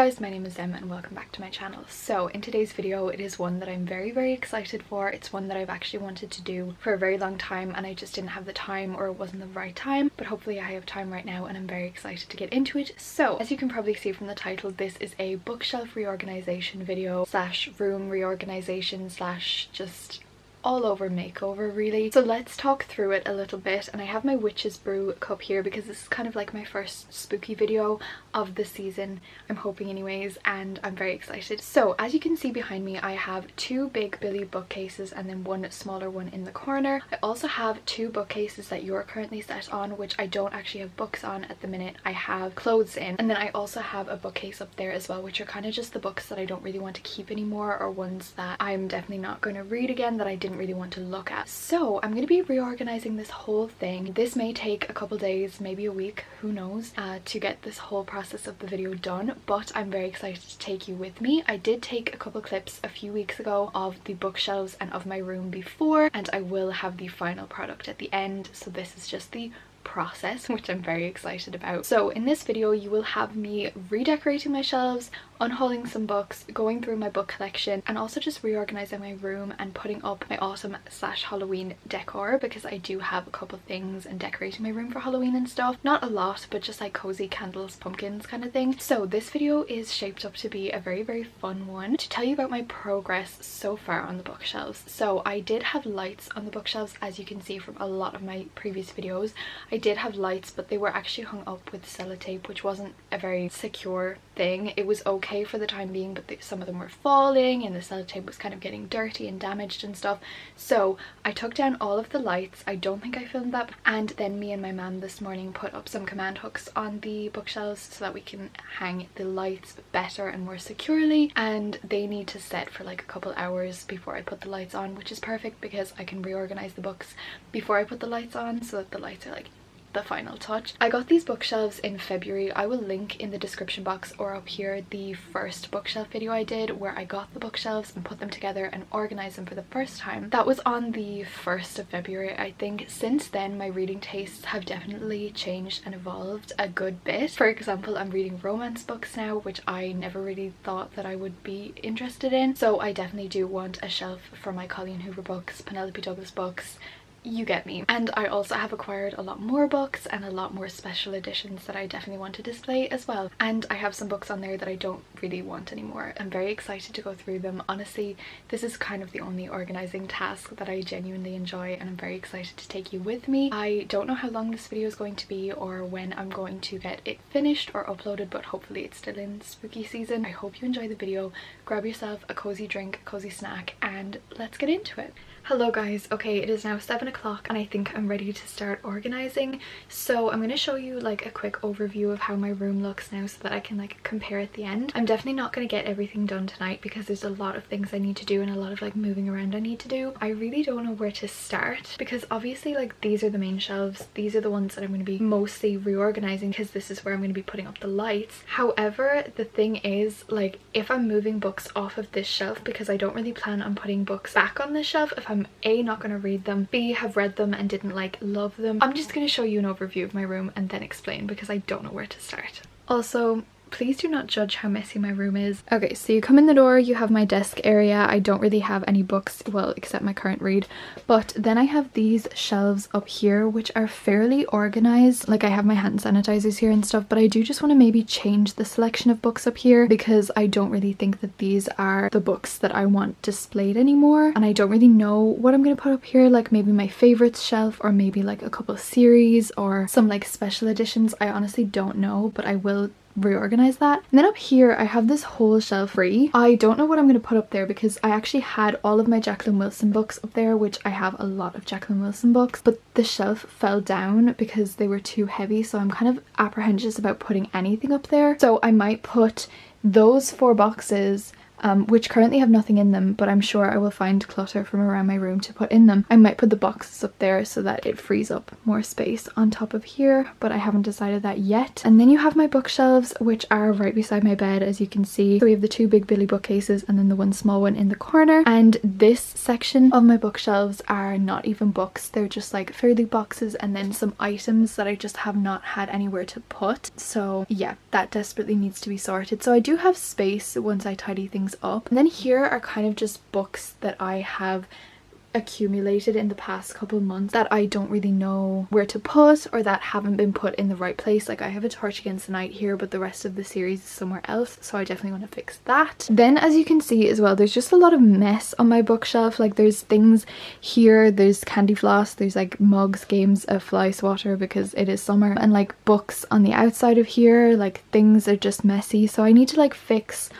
guys, my name is Emma and welcome back to my channel. So in today's video, it is one that I'm very excited for. It's one that I've actually wanted to do for a very long time and I just didn't have the time, or it wasn't the right time, but hopefully I have time right now and I'm very excited to get into it. So as you can probably see from the title, this is a bookshelf reorganization video slash room reorganization slash just all over makeover really. So let's talk through it a little bit, and I have my witch's brew cup here because this is kind of like my first spooky video of the season, I'm hoping anyways, and I'm very excited. So as you can see behind me, I have two big Billy bookcases and then one smaller one in the corner. I also have two bookcases that you're currently set on, which I don't actually have books on at the minute. I have clothes in, and then I also have a bookcase up there as well, which are kind of just the books that I don't really want to keep anymore, or ones that I'm definitely not going to read again that I didn't really want to look at. So I'm going to be reorganizing this whole thing. This may take a couple days, maybe a week, who knows, to get this whole process of the video done, but I'm very excited to take you with me. I did take a couple clips a few weeks ago of the bookshelves and of my room before, and I will have the final product at the end, so this is just the process, which I'm very excited about. So in this video you will have me redecorating my shelves, unhauling some books, going through my book collection, and also just reorganizing my room and putting up my autumn slash Halloween decor, because I do have a couple things and decorating my room for Halloween and stuff. Not a lot, but just like cozy candles, pumpkins kind of thing. So this video is shaped up to be a very fun one to tell you about my progress so far on the bookshelves. So I did have lights on the bookshelves, as you can see from a lot of my previous videos. I did have lights, but they were actually hung up with sellotape, which wasn't a very secure thing. It was okay for the time being, but some of them were falling and the sellotape was kind of getting dirty and damaged and stuff. So I took down all of the lights. I don't think I filmed that, and then me and my mum this morning put up some command hooks on the bookshelves so that we can hang the lights better and more securely, and they need to set for like a couple hours before I put the lights on, which is perfect because I can reorganize the books before I put the lights on, so that the lights are like the final touch. I got these bookshelves in February. I will link in the description box or up here the first bookshelf video I did where I got the bookshelves and put them together and organized them for the first time. That was on the 1st of February, I think. Since then my reading tastes have definitely changed and evolved a good bit. For example, I'm reading romance books now, which I never really thought that I would be interested in, so I definitely do want a shelf for my Colleen Hoover books, Penelope Douglas books, you get me. And I also have acquired a lot more books and a lot more special editions that I definitely want to display as well, and I have some books on there that I don't really want anymore. I'm very excited to go through them. Honestly, this is kind of the only organizing task that I genuinely enjoy, and I'm very excited to take you with me. I don't know how long this video is going to be or when I'm going to get it finished or uploaded, but hopefully it's still in spooky season. I hope you enjoy the video. Grab yourself a cozy drink, a cozy snack, and let's get into it. Hello guys, okay, it is now 7 o'clock and I think I'm ready to start organizing. So I'm going to show you like a quick overview of how my room looks now so that I can like compare at the end. I'm definitely not going to get everything done tonight because there's a lot of things I need to do and a lot of like moving around I need to do. I really don't know where to start because obviously like these are the main shelves. These are the ones that I'm going to be mostly reorganizing because this is where I'm going to be putting up the lights. However, the thing is, like, if I'm moving books off of this shelf, because I don't really plan on putting books back on this shelf if I'm A, not going to read them, B, have read them and didn't like love them. I'm just going to show you an overview of my room and then explain because I don't know where to start. Also, please do not judge how messy my room is. Okay, so you come in the door, you have my desk area. I don't really have any books, well, except my current read, but then I have these shelves up here which are fairly organized. Like, I have my hand sanitizers here and stuff, but I do just want to maybe change the selection of books up here because I don't really think that these are the books that I want displayed anymore, and I don't really know what I'm going to put up here. Like maybe my favorites shelf, or maybe like a couple of series or some like special editions. I honestly don't know, but I will reorganize that. And then up here I have this whole shelf free. I don't know what I'm going to put up there because I actually had all of my Jacqueline Wilson books up there, which I have a lot of Jacqueline Wilson books, but the shelf fell down because they were too heavy, so I'm kind of apprehensive about putting anything up there. So I might put those 4 boxes which currently have nothing in them, but I'm sure I will find clutter from around my room to put in them. I might put the boxes up there so that it frees up more space on top of here, but I haven't decided that yet. And then you have my bookshelves, which are right beside my bed, as you can see. So we have the two big Billy bookcases and then the one small one in the corner. And this section of my bookshelves are not even books, they're just like fairly boxes and then some items that I just have not had anywhere to put. So yeah, that desperately needs to be sorted. So I do have space once I tidy things up. And then here are kind of just books that I have accumulated in the past couple months that I don't really know where to put, or that haven't been put in the right place. Like I have A Torch Against the Night here, but the rest of the series is somewhere else, so I definitely want to fix that. Then as you can see as well, there's just a lot of mess on my bookshelf. Like there's things here, there's candy floss, there's like mugs, games of fly swatter because it is summer, and like books on the outside of here. Like things are just messy, so I need to like fix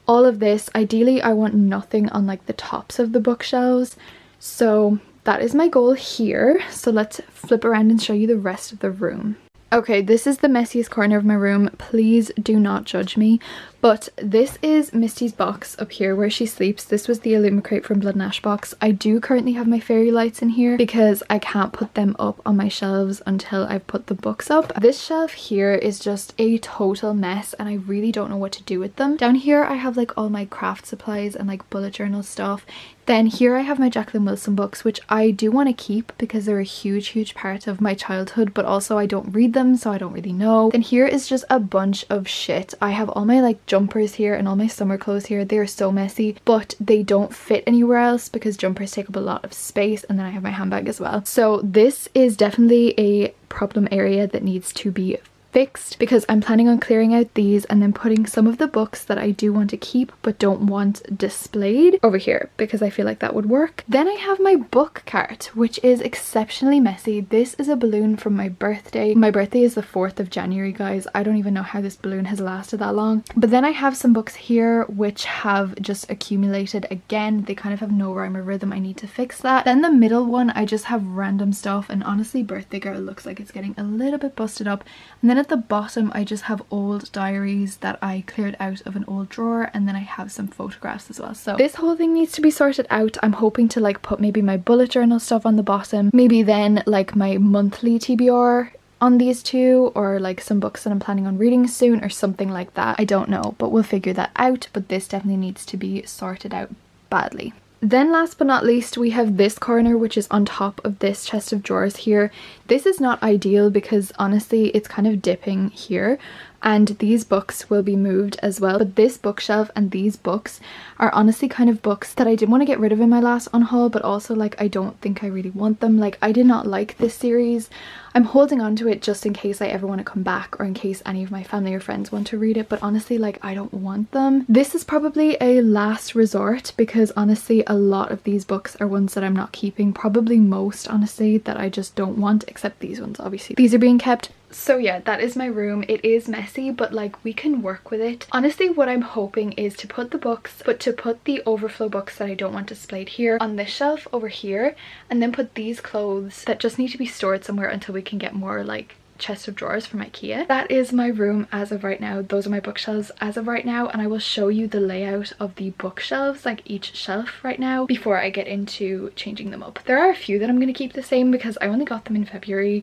all of this. Ideally I want nothing on like the tops of the bookshelves. So that is my goal here. So let's flip around and show you the rest of the room. Okay, this is the messiest corner of my room. Please do not judge me. But this is Misty's box up here where she sleeps. This was the Illumicrate from Blood and Ash box. I do currently have my fairy lights in here because I can't put them up on my shelves until I've put the books up. This shelf here is just a total mess and I really don't know what to do with them. Down here I have like all my craft supplies and like bullet journal stuff. Then here I have my Jacqueline Wilson books, which I do want to keep because they're a huge part of my childhood, but also I don't read them, so I don't really know. Then here is just a bunch of shit. I have all my like jumpers here and all my summer clothes here. They are so messy, but they don't fit anywhere else because jumpers take up a lot of space, and then I have my handbag as well. So this is definitely a problem area that needs to be fixed because I'm planning on clearing out these and then putting some of the books that I do want to keep but don't want displayed over here because I feel like that would work. Then I have my book cart, which is exceptionally messy. This is a balloon from my birthday. My birthday is the 4th of January, guys. I don't even know how this balloon has lasted that long. But then I have some books here which have just accumulated again. They kind of have no rhyme or rhythm. I need to fix that. Then the middle one, I just have random stuff, and honestly Birthday Girl looks like it's getting a little bit busted up. And then at the bottom I just have old diaries that I cleared out of an old drawer, and then I have some photographs as well. So this whole thing needs to be sorted out. I'm hoping to like put maybe my bullet journal stuff on the bottom, maybe then like my monthly TBR on these two, or like some books that I'm planning on reading soon or something like that. I don't know, but we'll figure that out. But this definitely needs to be sorted out badly. Then last but not least, we have this corner, which is on top of this chest of drawers here. This is not ideal because honestly it's kind of dipping here, and these books will be moved as well. But this bookshelf and these books are honestly kind of books that I did want to get rid of in my last unhaul, but also like I don't think I really want them. Like I did not like this series. I'm holding on to it just in case I ever want to come back, or in case any of my family or friends want to read it, but honestly like I don't want them. This is probably a last resort because honestly a lot of these books are ones that I'm not keeping. Probably most honestly that I just don't want, except these ones obviously. These are being kept. So yeah, that is my room. It is messy, but like we can work with it. Honestly what I'm hoping is to put the books, but to put the overflow books that I don't want displayed here on this shelf over here, and then put these clothes that just need to be stored somewhere until we can get more like chest of drawers from IKEA. That is my room as of right now. Those are my bookshelves as of right now, and I will show you the layout of the bookshelves, like each shelf right now, before I get into changing them up. There are a few that I'm going to keep the same because I only got them in February.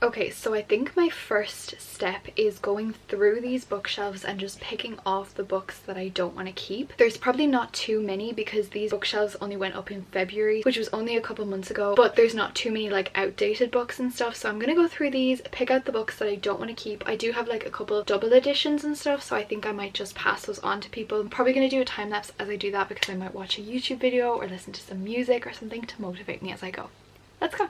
Okay, so I think my first step is going through these bookshelves and just picking off the books that I don't want to keep. There's probably not too many because these bookshelves only went up in February, which was only a couple months ago, but there's not too many like outdated books and stuff. So I'm gonna go through these, pick out the books that I don't want to keep. I do have like a couple of double editions and stuff, so I think I might just pass those on to people. I'm probably gonna do a time lapse as I do that because I might watch a YouTube video or listen to some music or something to motivate me as I go. Let's go.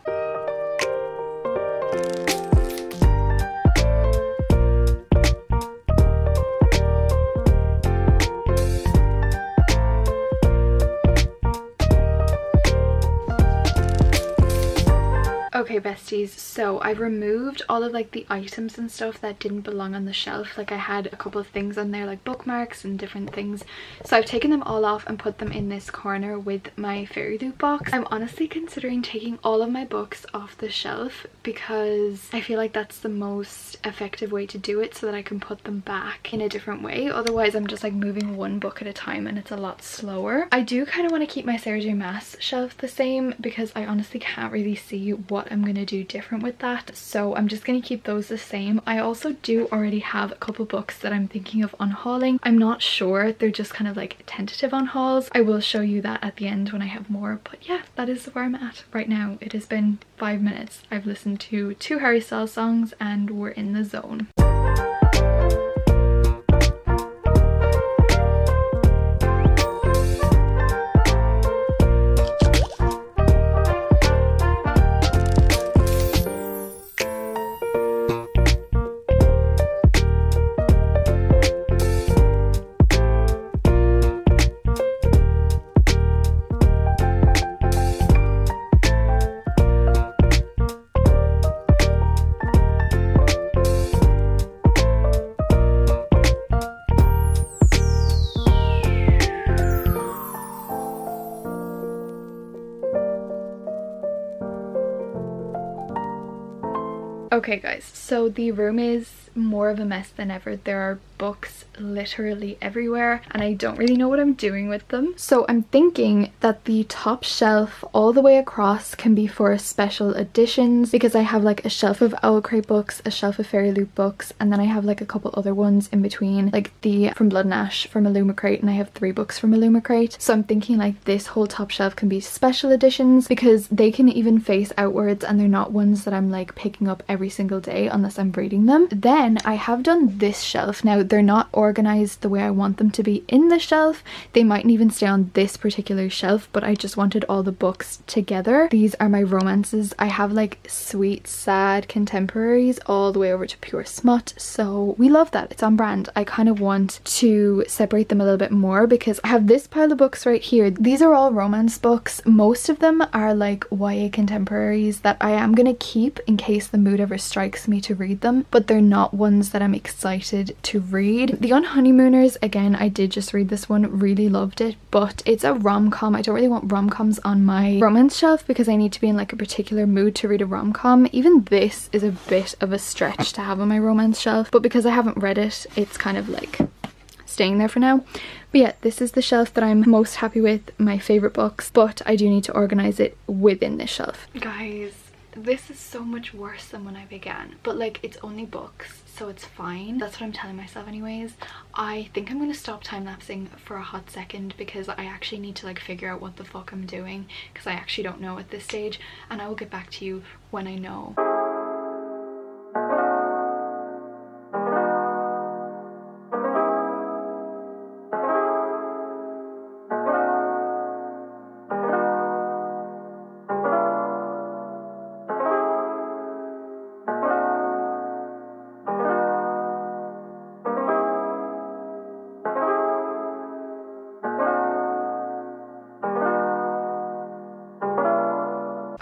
Okay, Okay besties, so I've removed all of like the items and stuff that didn't belong on the shelf. Like I had a couple of things on there like bookmarks and different things, so I've taken them all off and put them in this corner with my fairy loot box. I'm honestly considering taking all of my books off the shelf because I feel like that's the most effective way to do it, so that I can put them back in a different way. Otherwise I'm just like moving one book at a time and it's a lot slower. I do kind of want to keep my Sarah J Maas shelf the same because I honestly can't really see what I'm gonna do different with that, so I'm just gonna keep those the same. I also do already have a couple books that I'm thinking of unhauling. I'm not sure, they're just kind of like tentative unhauls. I will show you that at the end when I have more, but yeah, that is where I'm at right now. It has been 5 minutes. I've listened to 2 Harry Styles songs and we're in the zone. Okay guys, so the room is more of a mess than ever. There are books literally everywhere and I don't really know what I'm doing with them. So I'm thinking that the top shelf all the way across can be for special editions, because I have like a shelf of Owl Crate books, a shelf of Fairy Loot books, and then I have like a couple other ones in between, like the From Blood and Ash from Illuma Crate, and I have 3 books from Illuma Crate. So I'm thinking like this whole top shelf can be special editions because they can even face outwards and they're not ones that I'm like picking up every single day unless I'm reading them. Then I have done this shelf. Now they're not organized the way I want them to be in the shelf. They mightn't even stay on this particular shelf, but I just wanted all the books together. These are my romances. I have like sweet, sad contemporaries all the way over to pure smut, so we love that. It's on brand. I kind of want to separate them a little bit more because I have this pile of books right here. These are all romance books. Most of them are like YA contemporaries that I am gonna keep in case the mood ever strikes me to read them, but they're not ones that I'm excited to read. The Unhoneymooners, again, I did just read this one, really loved it, but it's a rom-com. I don't really want rom-coms on my romance shelf because I need to be in like a particular mood to read a rom-com. Even this is a bit of a stretch to have on my romance shelf, but because I haven't read it, it's kind of like staying there for now. But yeah, this is the shelf that I'm most happy with, my favorite books, but I do need to organize it within this shelf. Guys, this is so much worse than when I began, but like it's only books, so it's fine. That's what I'm telling myself anyways. I think I'm gonna stop time-lapsing for a hot second because I actually need to like figure out what the fuck I'm doing, because I actually don't know at this stage, and I will get back to you when I know.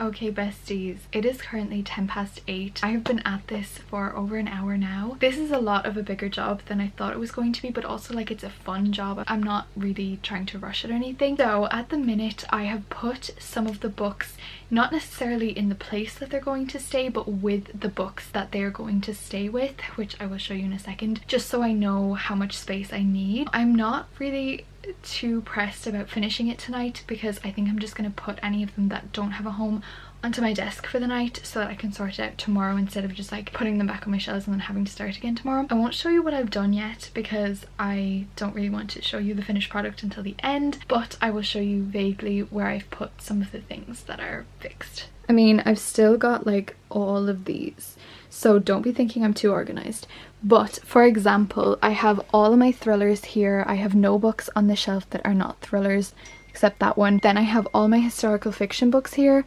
Okay besties, it is currently 8:10. I have been at this for over an hour now. This is a lot of a bigger job than I thought it was going to be, but also like it's a fun job. I'm not really trying to rush it or anything. So at the minute I have put some of the books not necessarily in the place that they're going to stay, but with the books that they're going to stay with, which I will show you in a second, just so I know how much space I need. I'm not really too pressed about finishing it tonight because I think I'm just going to put any of them that don't have a home onto my desk for the night so that I can sort it out tomorrow instead of just like putting them back on my shelves and then having to start again tomorrow. I won't show you what I've done yet because I don't really want to show you the finished product until the end, but I will show you vaguely where I've put some of the things that are fixed. I mean, I've still got like all of these, so don't be thinking I'm too organized. But for example, I have all of my thrillers here. I have no books on the shelf that are not thrillers except that one. Then I have all my historical fiction books here.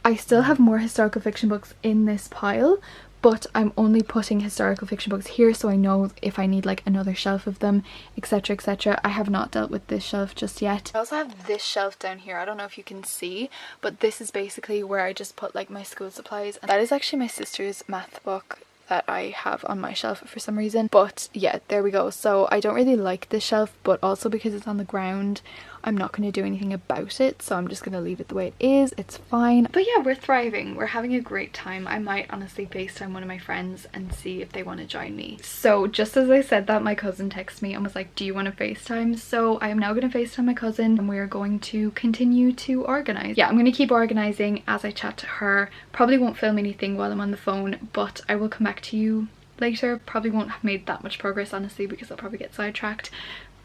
I still have more historical fiction books in this pile, but I'm only putting historical fiction books here so I know if I need like another shelf of them, etc, etc. I have not dealt with this shelf just yet. I also have this shelf down here. I don't know if you can see, but this is basically where I just put like my school supplies, and that is actually my sister's math book that I have on my shelf for some reason. But yeah, there we go. So I don't really like this shelf, but also because it's on the ground, I'm not going to do anything about it, so I'm just going to leave it the way it is. It's fine. But yeah, we're thriving. We're having a great time. I might honestly FaceTime one of my friends and see if they want to join me. So just as I said that, my cousin texted me and was like, do you want to FaceTime? So I am now going to FaceTime my cousin and we're going to continue to organize. Yeah, I'm going to keep organizing as I chat to her. Probably won't film anything while I'm on the phone, but I will come back to you later. Probably won't have made that much progress honestly because I'll probably get sidetracked.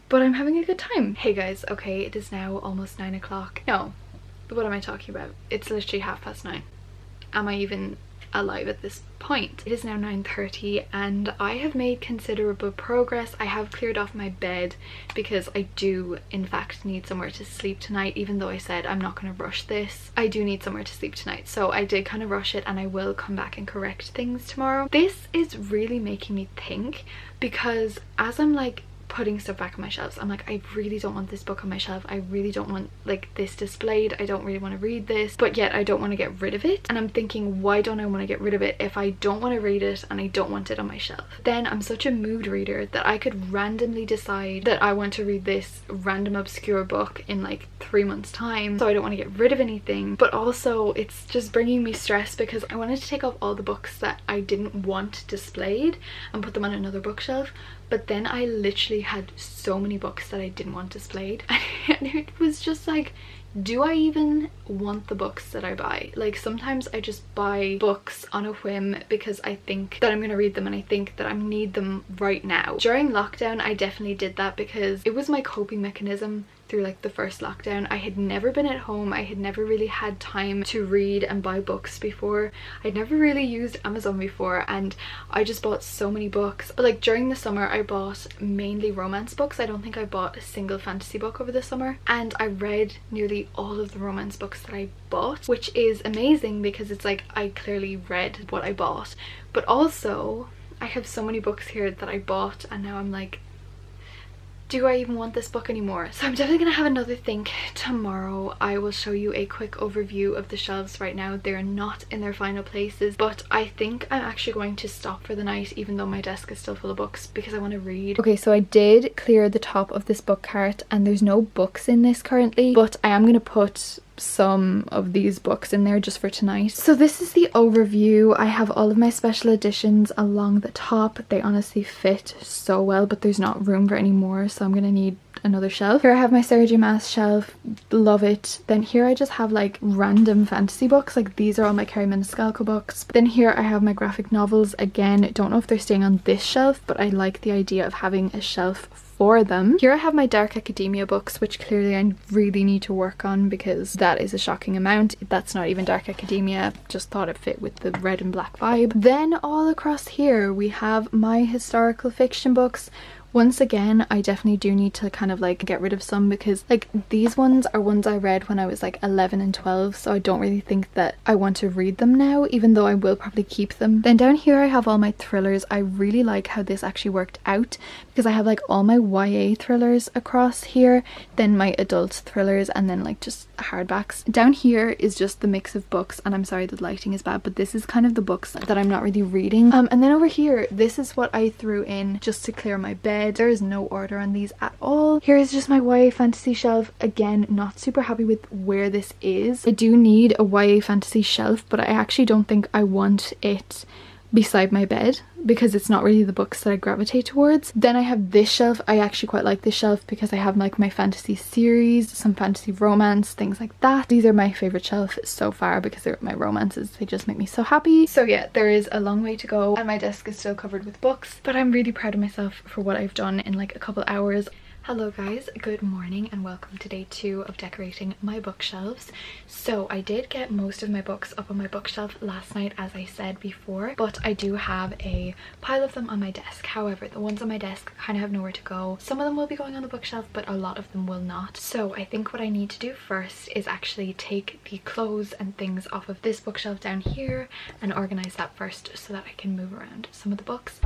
But I'm having a good time. Hey guys, okay, it is now almost 9 o'clock. No, what am I talking about? It's literally 9:30. Am I even alive at this point? It is now 9:30 and I have made considerable progress. I have cleared off my bed because I do in fact need somewhere to sleep tonight, even though I said I'm not going to rush this. I do need somewhere to sleep tonight, so I did kind of rush it and I will come back and correct things tomorrow. This is really making me think, because as I'm like putting stuff back on my shelves, I'm like, I really don't want this book on my shelf. I really don't want like this displayed. I don't really want to read this, but yet I don't want to get rid of it. And I'm thinking, why don't I want to get rid of it if I don't want to read it and I don't want it on my shelf? Then I'm such a mood reader that I could randomly decide that I want to read this random obscure book in like 3 months time, so I don't want to get rid of anything. But also it's just bringing me stress because I wanted to take off all the books that I didn't want displayed and put them on another bookshelf. But then I literally had so many books that I didn't want displayed, and it was just like, do I even want the books that I buy? Like sometimes I just buy books on a whim because I think that I'm gonna read them and I think that I need them right now. During lockdown I definitely did that because it was my coping mechanism through like the first lockdown. I had never been at home. I had never really had time to read and buy books before. I'd never really used Amazon before, and I just bought so many books. But like during the summer I bought mainly romance books. I don't think I bought a single fantasy book over the summer, and I read nearly all of the romance books that I bought, which is amazing because it's like I clearly read what I bought. But also I have so many books here that I bought and now I'm like, do I even want this book anymore? So I'm definitely gonna have another think tomorrow. I will show you a quick overview of the shelves right now. They're not in their final places, but I think I'm actually going to stop for the night even though my desk is still full of books because I want to read. Okay, so I did clear the top of this book cart and there's no books in this currently, but I am gonna put some of these books in there just for tonight. So this is the overview. I have all of my special editions along the top. They honestly fit so well, but there's not room for any more, so I'm gonna need another shelf. Here I have my Sarah J Maas shelf, love it. Then here I just have like random fantasy books, like these are all my Carrie Maniscalco books. Then here I have my graphic novels. Again, don't know if they're staying on this shelf, but I like the idea of having a shelf for them. Here I have my dark academia books, which clearly I really need to work on because that is a shocking amount. That's not even dark academia, just thought it fit with the red and black vibe. Then all across here we have my historical fiction books. Once again, I definitely do need to kind of like get rid of some because like these ones are ones I read when I was like 11 and 12, so I don't really think that I want to read them now, even though I will probably keep them. Then down here I have all my thrillers. I really like how this actually worked out because I have like all my YA thrillers across here, then my adult thrillers, and then like just hardbacks. Down here is just the mix of books, and I'm sorry the lighting is bad, but this is kind of the books that I'm not really reading. And then over here, this is what I threw in just to clear my bed. There is no order on these at all. Here is just my YA fantasy shelf. Again, not super happy with where this is. I do need a YA fantasy shelf, but I actually don't think I want it beside my bed because it's not really the books that I gravitate towards. Then I have this shelf. I actually quite like this shelf because I have like my fantasy series, some fantasy romance, things like that. These are my favorite shelf so far because they're my romances. They just make me so happy. So yeah, there is a long way to go and my desk is still covered with books, but I'm really proud of myself for what I've done in like a couple hours. Hello guys, good morning and welcome to day 2 of decorating my bookshelves. So I did get most of my books up on my bookshelf last night, as I said before, but I do have a pile of them on my desk. However, the ones on my desk kind of have nowhere to go. Some of them will be going on the bookshelf, but a lot of them will not. So I think what I need to do first is actually take the clothes and things off of this bookshelf down here and organize that first so that I can move around some of the books.